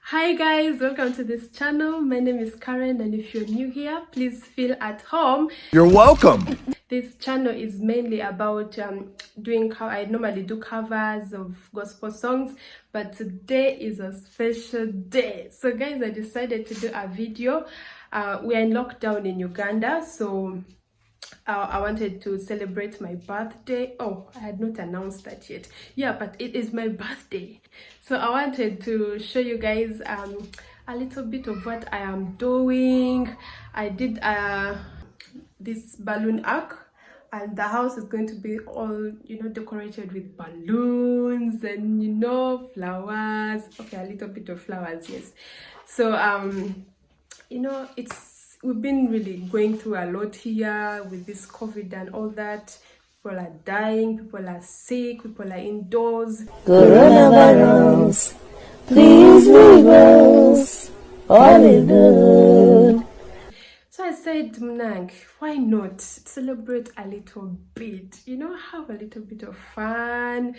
Hi guys, welcome to this channel. My name is Karen, and if you're new here, please feel at home. You're welcome. This channel is mainly about I normally do covers of gospel songs, but today is a special day. So guys, I decided to do a video. We are in lockdown in Uganda, so I wanted to celebrate my birthday. Oh, I had not announced that yet. Yeah, but it is my birthday. So I wanted to show you guys a little bit of what I am doing. I did this balloon arc, and the house is going to be all, decorated with balloons and, flowers. Okay, a little bit of flowers, yes. So, we've been really going through a lot here with this COVID and all that. People are dying, people are sick, people are indoors. Coronavirus, please leave us. All is good. So I said, Mnang, why not celebrate a little bit? Have a little bit of fun,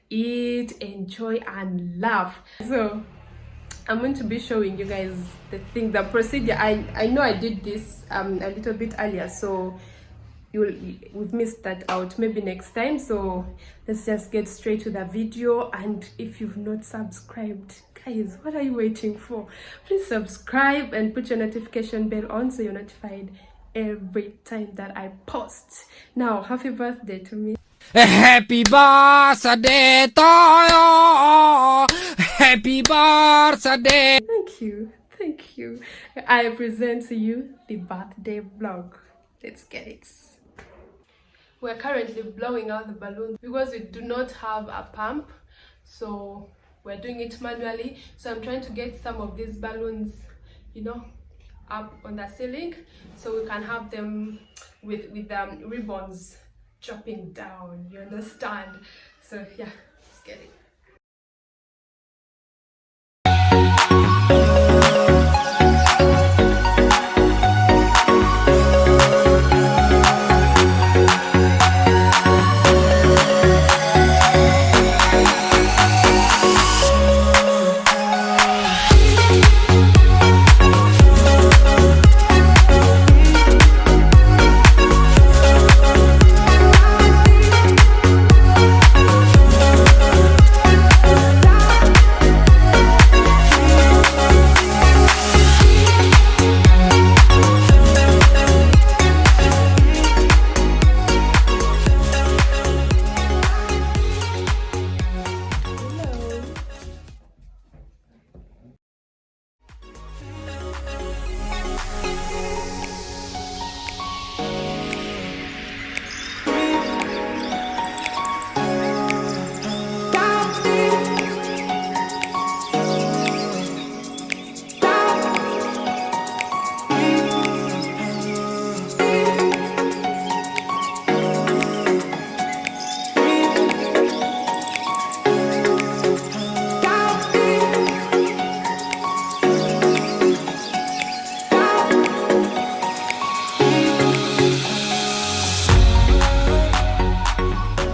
eat, enjoy, and laugh. So I'm going to be showing you guys the procedure. I know I did this a little bit earlier, so we've missed that out. Maybe next time. So let's just get straight to the video. And if you've not subscribed, guys, what are you waiting for? Please subscribe and put your notification bell on so you're notified every time that I post. Now, happy birthday to me. Happy birthday to you. Happy birthday. Thank you. I present to you the birthday vlog. Let's get it. We're currently blowing out the balloons because we do not have a pump, so we're doing it manually. So I'm trying to get some of these balloons, up on the ceiling, so we can have them with ribbons dropping down, you understand? So yeah, let's get it.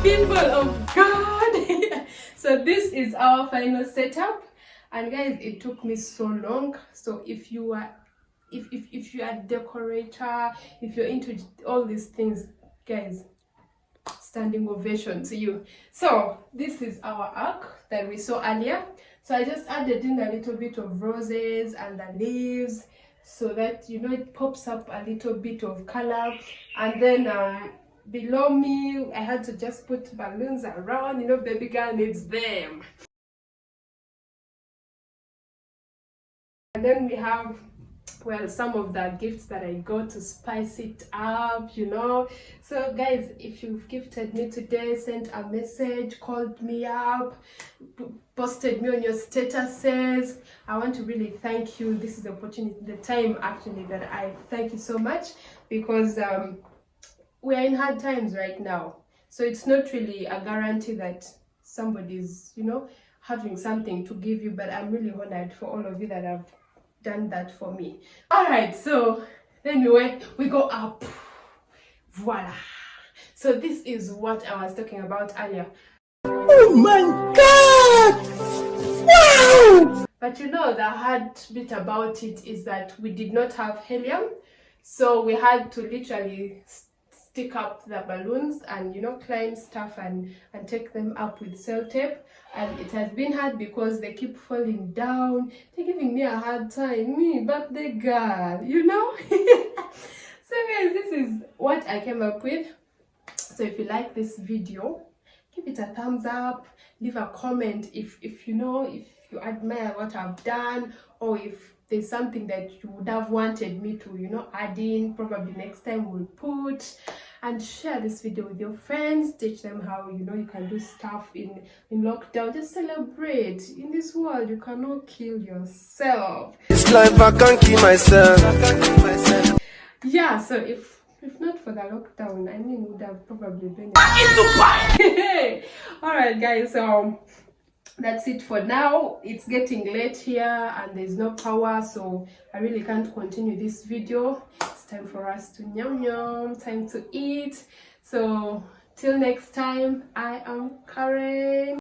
People of God. So this is our final setup, and guys, it took me so long. So if you are if you are a decorator, if you're into all these things, guys, standing ovation to you. So this is our arc that we saw earlier. So I just added in a little bit of roses and the leaves so that it pops up a little bit of color. And then below me, I had to just put balloons around. Baby girl needs them. And then we have, well, some of the gifts that I got to spice it up. So guys, if you've gifted me today, sent a message, called me up, posted me on your statuses, I want to really thank you. This is the opportunity, the time actually, that I thank you so much, because we're in hard times right now. So it's not really a guarantee that somebody's, having something to give you, but I'm really honored for all of you that have done that for me. All right, so then we go up. Voila. So this is what I was talking about earlier. Oh my God! Wow! But you know, the hard bit about it is that we did not have helium, so we had to literally stick up the balloons and, you know, climb stuff and take them up with sellotape. And it has been hard because they keep falling down. They're giving me a hard time, me birthday girl, you know. So guys, this is what I came up with. So if you like this video, give it a thumbs up, leave a comment if you know, if you admire what I've done, or if there's something that you would have wanted me to, you know, add in. Probably next time we'll put. And share this video with your friends, teach them how, you know, you can do stuff in lockdown. Just celebrate. In this world, you cannot kill yourself. It's life, I can't kill myself. Yeah, so if not for the lockdown, I mean, would have probably been all right guys, so that's it for now. It's getting late here and there's no power, so I really can't continue this video. It's time for us to nyam, time to eat. So till next time, I am Karen.